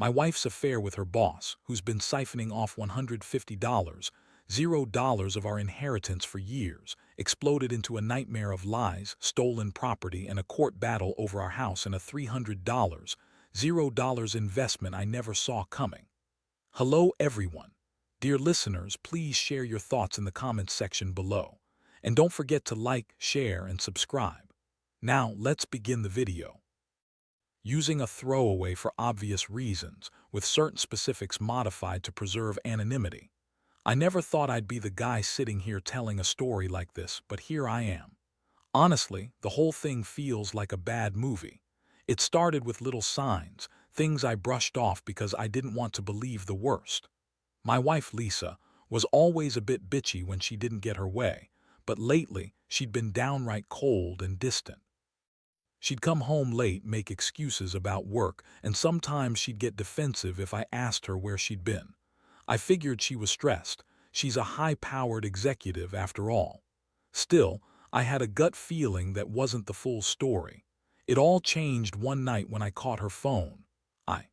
My wife's affair with her boss, who's been siphoning off $150, $0 of our inheritance for years, exploded into a nightmare of lies, stolen property, and a court battle over our house and a $300, $0 investment I never saw coming. Hello, everyone. Dear listeners, please share your thoughts in the comments section below. And don't forget to like, share, and subscribe. Now, let's begin the video. Using a throwaway for obvious reasons, with certain specifics modified to preserve anonymity. I never thought I'd be the guy sitting here telling a story like this, but here I am. Honestly, the whole thing feels like a bad movie. It started with little signs, things I brushed off because I didn't want to believe the worst. My wife, Lisa, was always a bit bitchy when she didn't get her way, but lately she'd been downright cold and distant. She'd come home late, make excuses about work, and sometimes she'd get defensive if I asked her where she'd been. I figured she was stressed. She's a high-powered executive after all. Still, I had a gut feeling that wasn't the full story. It all changed one night when I caught her phone. I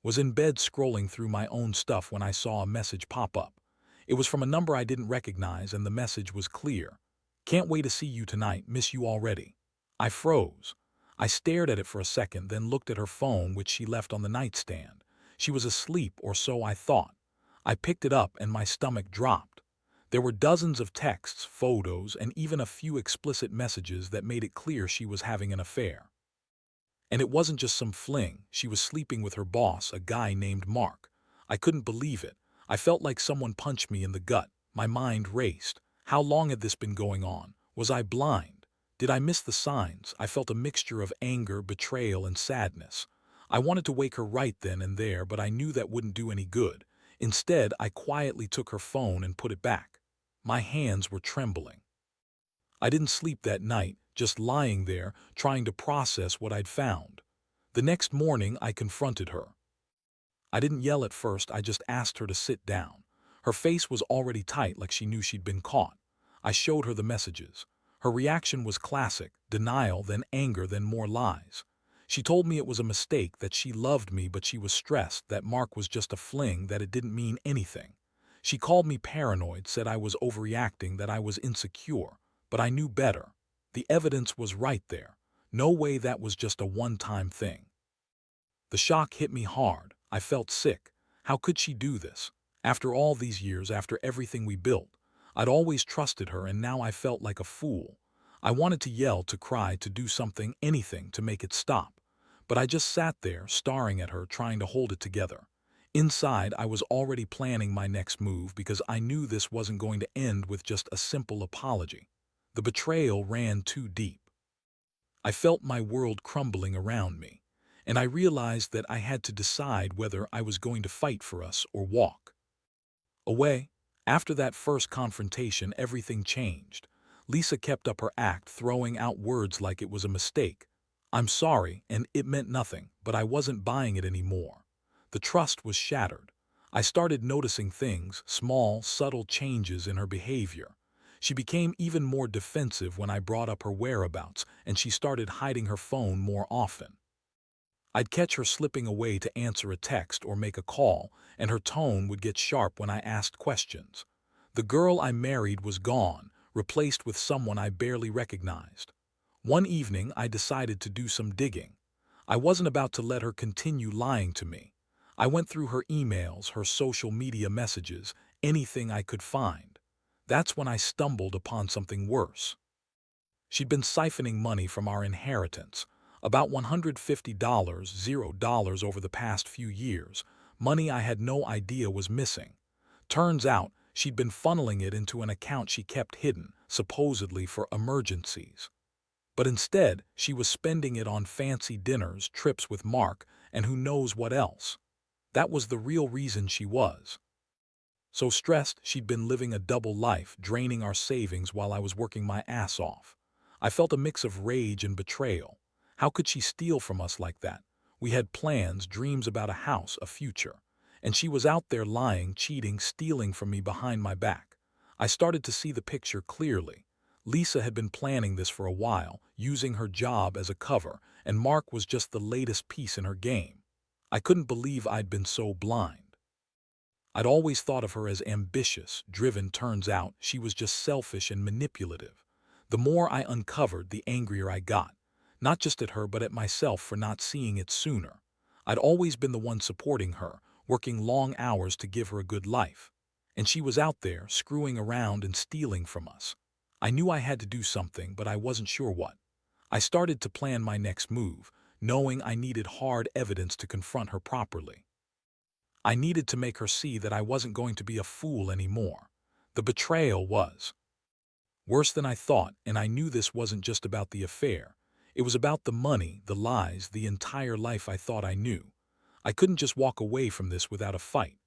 was in bed scrolling through my own stuff when I saw a message pop up. It was from a number I didn't recognize, and the message was clear. "Can't wait to see you tonight, miss you already." I froze. I stared at it for a second, then looked at her phone, which she left on the nightstand. She was asleep, or so I thought. I picked it up and my stomach dropped. There were dozens of texts, photos, and even a few explicit messages that made it clear she was having an affair. And it wasn't just some fling. She was sleeping with her boss, a guy named Mark. I couldn't believe it. I felt like someone punched me in the gut. My mind raced. How long had this been going on? Was I blind? Did I miss the signs? I felt a mixture of anger, betrayal, and sadness. I wanted to wake her right then and there, but I knew that wouldn't do any good. Instead, I quietly took her phone and put it back. My hands were trembling. I didn't sleep that night, just lying there, trying to process what I'd found. The next morning, I confronted her. I didn't yell at first, I just asked her to sit down. Her face was already tight, like she knew she'd been caught. I showed her the messages. Her reaction was classic: denial, then anger, then more lies. She told me it was a mistake, that she loved me but she was stressed, that Mark was just a fling, that it didn't mean anything. She called me paranoid, said I was overreacting, that I was insecure. But I knew better. The evidence was right there. No way that was just a one-time thing. The shock hit me hard. I felt sick. How could she do this? After all these years, after everything we built. I'd always trusted her, and now I felt like a fool. I wanted to yell, to cry, to do something, anything to make it stop. But I just sat there, staring at her, trying to hold it together. Inside, I was already planning my next move because I knew this wasn't going to end with just a simple apology. The betrayal ran too deep. I felt my world crumbling around me, and I realized that I had to decide whether I was going to fight for us or walk away. After that first confrontation, everything changed. Lisa kept up her act, throwing out words like it was a mistake. "I'm sorry," and it meant nothing, but I wasn't buying it anymore. The trust was shattered. I started noticing things, small, subtle changes in her behavior. She became even more defensive when I brought up her whereabouts, and she started hiding her phone more often. I'd catch her slipping away to answer a text or make a call, and her tone would get sharp when I asked questions. The girl I married was gone, replaced with someone I barely recognized. One evening, I decided to do some digging. I wasn't about to let her continue lying to me. I went through her emails, her social media messages, anything I could find. That's when I stumbled upon something worse. She'd been siphoning money from our inheritance, about $150, $0 over the past few years, money I had no idea was missing. Turns out, she'd been funneling it into an account she kept hidden, supposedly for emergencies. But instead, she was spending it on fancy dinners, trips with Mark, and who knows what else. That was the real reason she was so stressed. She'd been living a double life, draining our savings while I was working my ass off. I felt a mix of rage and betrayal. How could she steal from us like that? We had plans, dreams about a house, a future. And she was out there lying, cheating, stealing from me behind my back. I started to see the picture clearly. Lisa had been planning this for a while, using her job as a cover, and Mark was just the latest piece in her game. I couldn't believe I'd been so blind. I'd always thought of her as ambitious, driven. Turns out she was just selfish and manipulative. The more I uncovered, the angrier I got, not just at her but at myself for not seeing it sooner. I'd always been the one supporting her, working long hours to give her a good life. And she was out there, screwing around and stealing from us. I knew I had to do something, but I wasn't sure what. I started to plan my next move, knowing I needed hard evidence to confront her properly. I needed to make her see that I wasn't going to be a fool anymore. The betrayal was worse than I thought, and I knew this wasn't just about the affair. It was about the money, the lies, the entire life I thought I knew. I couldn't just walk away from this without a fight.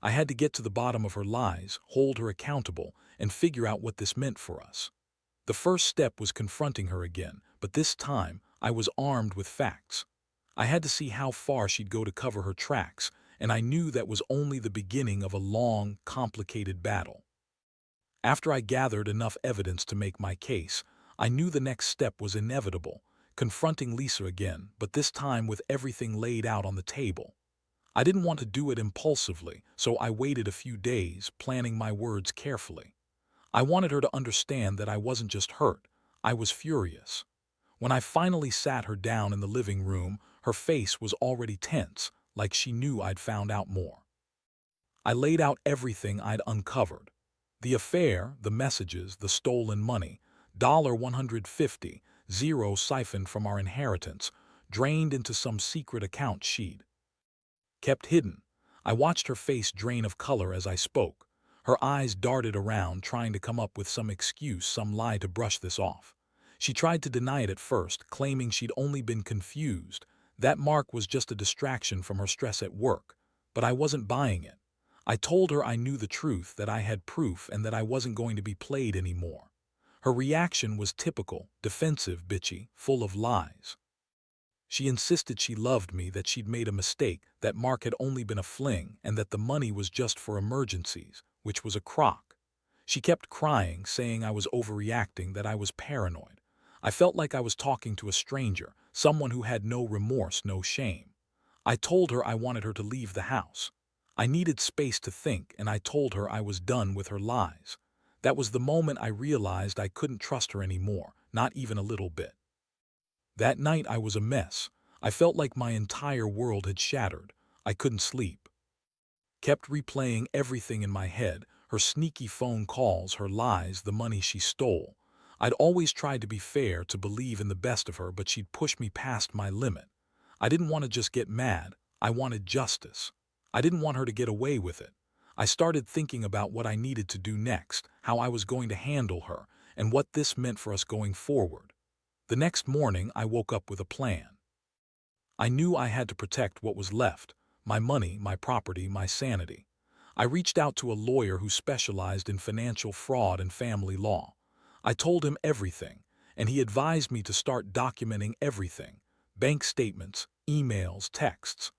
I had to get to the bottom of her lies, hold her accountable, and figure out what this meant for us. The first step was confronting her again, but this time I was armed with facts. I had to see how far she'd go to cover her tracks, and I knew that was only the beginning of a long, complicated battle. After I gathered enough evidence to make my case, I knew the next step was inevitable, confronting Lisa again, but this time with everything laid out on the table. I didn't want to do it impulsively, so I waited a few days, planning my words carefully. I wanted her to understand that I wasn't just hurt, I was furious. When I finally sat her down in the living room, her face was already tense, like she knew I'd found out more. I laid out everything I'd uncovered. The affair, the messages, the stolen money, $150, zero siphoned from our inheritance, drained into some secret account she'd kept hidden. I watched her face drain of color as I spoke. Her eyes darted around, trying to come up with some excuse, some lie to brush this off. She tried to deny it at first, claiming she'd only been confused. That Mark was just a distraction from her stress at work. But I wasn't buying it. I told her I knew the truth, that I had proof, and that I wasn't going to be played anymore. Her reaction was typical, defensive, bitchy, full of lies. She insisted she loved me, that she'd made a mistake, that Mark had only been a fling, and that the money was just for emergencies, which was a crock. She kept crying, saying I was overreacting, that I was paranoid. I felt like I was talking to a stranger, someone who had no remorse, no shame. I told her I wanted her to leave the house. I needed space to think, and I told her I was done with her lies. That was the moment I realized I couldn't trust her anymore, not even a little bit. That night I was a mess. I felt like my entire world had shattered. I couldn't sleep. Kept replaying everything in my head, her sneaky phone calls, her lies, the money she stole. I'd always tried to be fair, to believe in the best of her, but she'd push me past my limit. I didn't want to just get mad. I wanted justice. I didn't want her to get away with it. I started thinking about what I needed to do next, how I was going to handle her, and what this meant for us going forward. The next morning, I woke up with a plan. I knew I had to protect what was left, my money, my property, my sanity. I reached out to a lawyer who specialized in financial fraud and family law. I told him everything, and he advised me to start documenting everything: bank statements, emails, texts.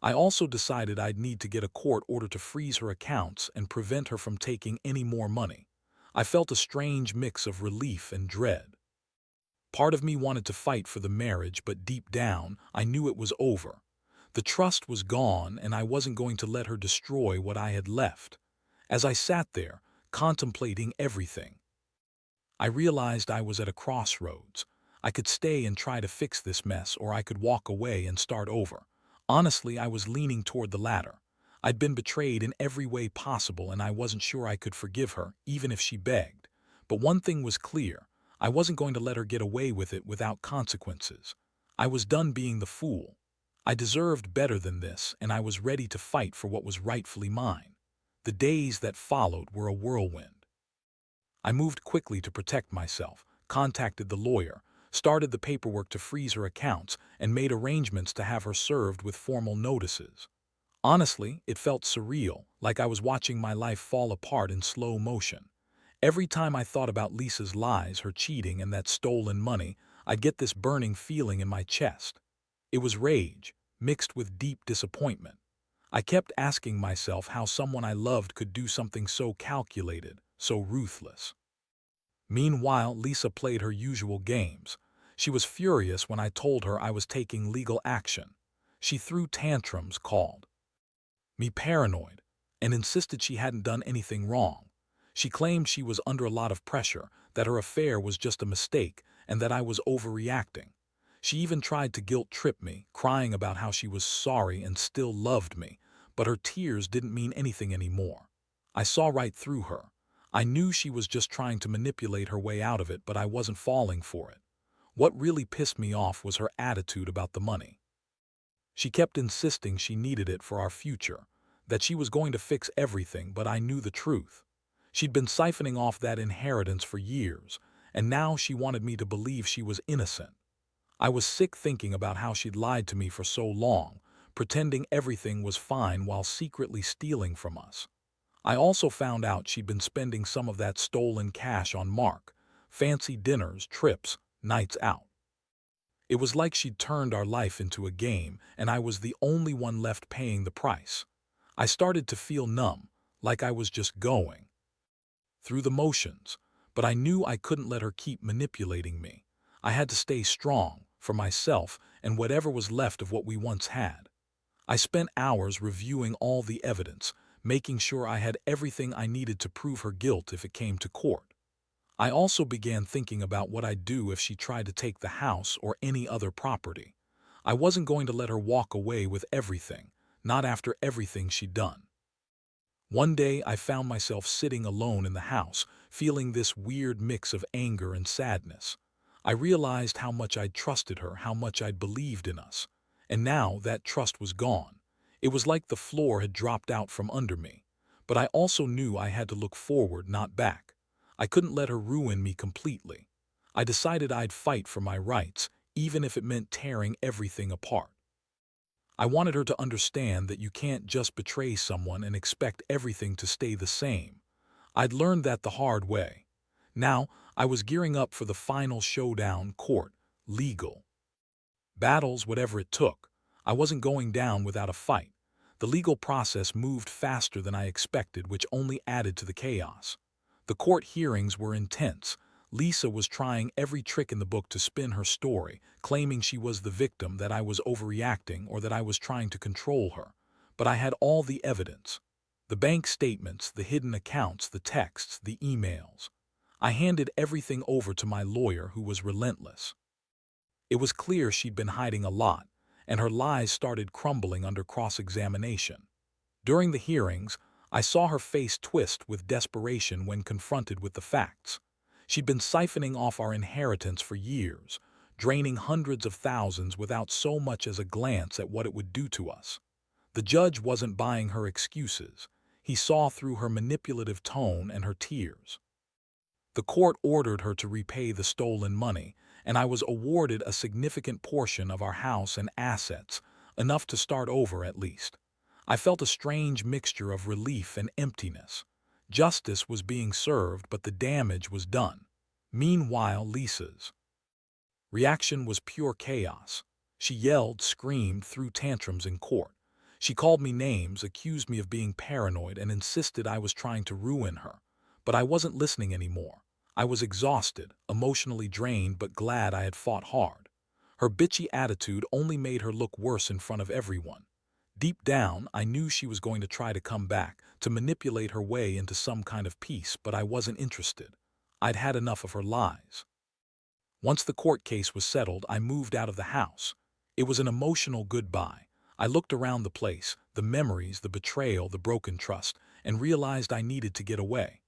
I also decided I'd need to get a court order to freeze her accounts and prevent her from taking any more money. I felt a strange mix of relief and dread. Part of me wanted to fight for the marriage, but deep down, I knew it was over. The trust was gone, and I wasn't going to let her destroy what I had left. As I sat there, contemplating everything, I realized I was at a crossroads. I could stay and try to fix this mess, or I could walk away and start over. Honestly, I was leaning toward the latter. I'd been betrayed in every way possible, and I wasn't sure I could forgive her, even if she begged. But one thing was clear: I wasn't going to let her get away with it without consequences. I was done being the fool. I deserved better than this, and I was ready to fight for what was rightfully mine. The days that followed were a whirlwind. I moved quickly to protect myself, contacted the lawyer, started the paperwork to freeze her accounts, and made arrangements to have her served with formal notices. Honestly, it felt surreal, like I was watching my life fall apart in slow motion. Every time I thought about Lisa's lies, her cheating, and that stolen money, I'd get this burning feeling in my chest. It was rage, mixed with deep disappointment. I kept asking myself how someone I loved could do something so calculated, so ruthless. Meanwhile, Lisa played her usual games. She was furious when I told her I was taking legal action. She threw tantrums, called me paranoid, and insisted she hadn't done anything wrong. She claimed she was under a lot of pressure, that her affair was just a mistake, and that I was overreacting. She even tried to guilt-trip me, crying about how she was sorry and still loved me, but her tears didn't mean anything anymore. I saw right through her. I knew she was just trying to manipulate her way out of it, but I wasn't falling for it. What really pissed me off was her attitude about the money. She kept insisting she needed it for our future, that she was going to fix everything, but I knew the truth. She'd been siphoning off that inheritance for years, and now she wanted me to believe she was innocent. I was sick thinking about how she'd lied to me for so long, pretending everything was fine while secretly stealing from us. I also found out she'd been spending some of that stolen cash on Mark, fancy dinners, trips, nights out. It was like she'd turned our life into a game, and I was the only one left paying the price. I started to feel numb, like I was just going through the motions, but I knew I couldn't let her keep manipulating me. I had to stay strong, for myself and whatever was left of what we once had. I spent hours reviewing all the evidence, making sure I had everything I needed to prove her guilt if it came to court. I also began thinking about what I'd do if she tried to take the house or any other property. I wasn't going to let her walk away with everything, not after everything she'd done. One day I found myself sitting alone in the house, feeling this weird mix of anger and sadness. I realized how much I'd trusted her, how much I'd believed in us. And now that trust was gone. It was like the floor had dropped out from under me. But I also knew I had to look forward, not back. I couldn't let her ruin me completely. I decided I'd fight for my rights, even if it meant tearing everything apart. I wanted her to understand that you can't just betray someone and expect everything to stay the same. I'd learned that the hard way. Now, I was gearing up for the final showdown, court, legal. Battles, whatever it took. I wasn't going down without a fight. The legal process moved faster than I expected, which only added to the chaos. The court hearings were intense. Lisa was trying every trick in the book to spin her story, claiming she was the victim, that I was overreacting, or that I was trying to control her. But I had all the evidence. The bank statements, the hidden accounts, the texts, the emails. I handed everything over to my lawyer, who was relentless. It was clear she'd been hiding a lot, and her lies started crumbling under cross-examination. During the hearings, I saw her face twist with desperation when confronted with the facts. She'd been siphoning off our inheritance for years, draining hundreds of thousands without so much as a glance at what it would do to us. The judge wasn't buying her excuses. He saw through her manipulative tone and her tears. The court ordered her to repay the stolen money, and I was awarded a significant portion of our house and assets, enough to start over at least. I felt a strange mixture of relief and emptiness. Justice was being served, but the damage was done. Meanwhile, Lisa's reaction was pure chaos. She yelled, screamed, threw tantrums in court. She called me names, accused me of being paranoid, and insisted I was trying to ruin her. But I wasn't listening anymore. I was exhausted, emotionally drained, but glad I had fought hard. Her bitchy attitude only made her look worse in front of everyone. Deep down, I knew she was going to try to come back, to manipulate her way into some kind of peace, but I wasn't interested. I'd had enough of her lies. Once the court case was settled, I moved out of the house. It was an emotional goodbye. I looked around the place, the memories, the betrayal, the broken trust, and realized I needed to get away.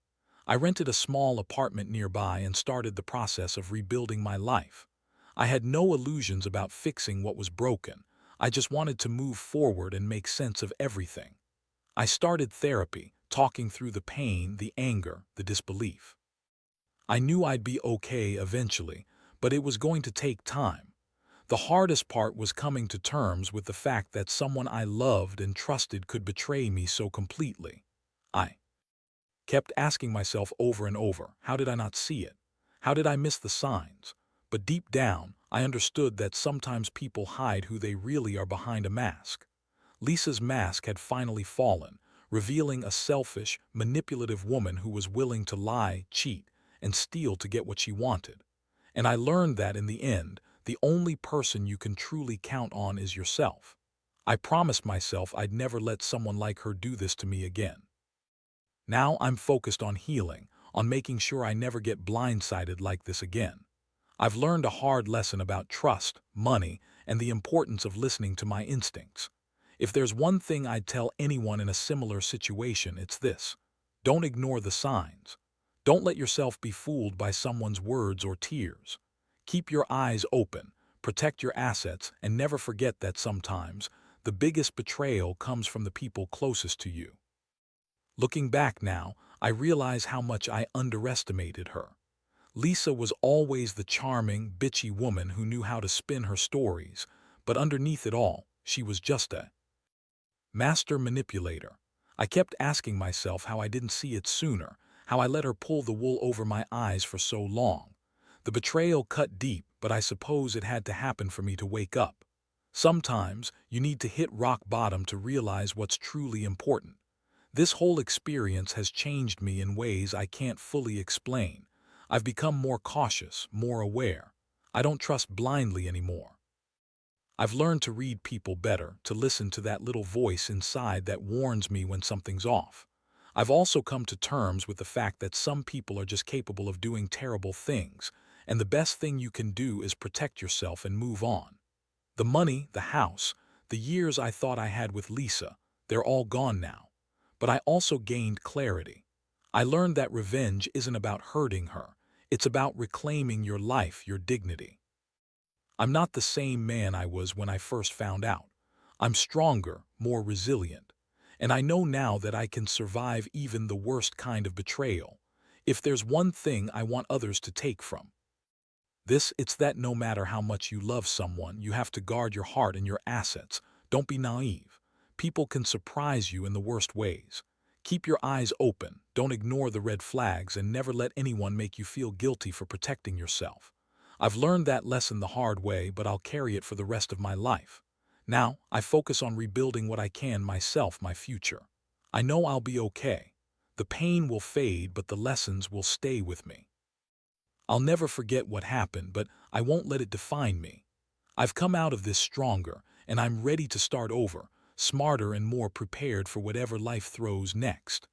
I rented a small apartment nearby and started the process of rebuilding my life. I had no illusions about fixing what was broken. I just wanted to move forward and make sense of everything. I started therapy, talking through the pain, the anger, the disbelief. I knew I'd be okay eventually, but it was going to take time. The hardest part was coming to terms with the fact that someone I loved and trusted could betray me so completely. I kept asking myself over and over, how did I not see it? How did I miss the signs? But deep down, I understood that sometimes people hide who they really are behind a mask. Lisa's mask had finally fallen, revealing a selfish, manipulative woman who was willing to lie, cheat, and steal to get what she wanted. And I learned that in the end, the only person you can truly count on is yourself. I promised myself I'd never let someone like her do this to me again. Now I'm focused on healing, on making sure I never get blindsided like this again. I've learned a hard lesson about trust, money, and the importance of listening to my instincts. If there's one thing I'd tell anyone in a similar situation, it's this: don't ignore the signs. Don't let yourself be fooled by someone's words or tears. Keep your eyes open, protect your assets, and never forget that sometimes the biggest betrayal comes from the people closest to you. Looking back now, I realize how much I underestimated her. Lisa was always the charming, bitchy woman who knew how to spin her stories, but underneath it all, she was just a master manipulator. I kept asking myself how I didn't see it sooner, how I let her pull the wool over my eyes for so long. The betrayal cut deep, but I suppose it had to happen for me to wake up. Sometimes, you need to hit rock bottom to realize what's truly important. This whole experience has changed me in ways I can't fully explain. I've become more cautious, more aware. I don't trust blindly anymore. I've learned to read people better, to listen to that little voice inside that warns me when something's off. I've also come to terms with the fact that some people are just capable of doing terrible things, and the best thing you can do is protect yourself and move on. The money, the house, the years I thought I had with Lisa, they're all gone now. But I also gained clarity. I learned that revenge isn't about hurting her. It's about reclaiming your life, your dignity. I'm not the same man I was when I first found out. I'm stronger, more resilient. And I know now that I can survive even the worst kind of betrayal. If there's one thing I want others to take from this, it's that no matter how much you love someone, you have to guard your heart and your assets. Don't be naive. People can surprise you in the worst ways. Keep your eyes open, don't ignore the red flags, and never let anyone make you feel guilty for protecting yourself. I've learned that lesson the hard way, but I'll carry it for the rest of my life. Now, I focus on rebuilding what I can myself, my future. I know I'll be okay. The pain will fade, but the lessons will stay with me. I'll never forget what happened, but I won't let it define me. I've come out of this stronger, and I'm ready to start over, smarter and more prepared for whatever life throws next.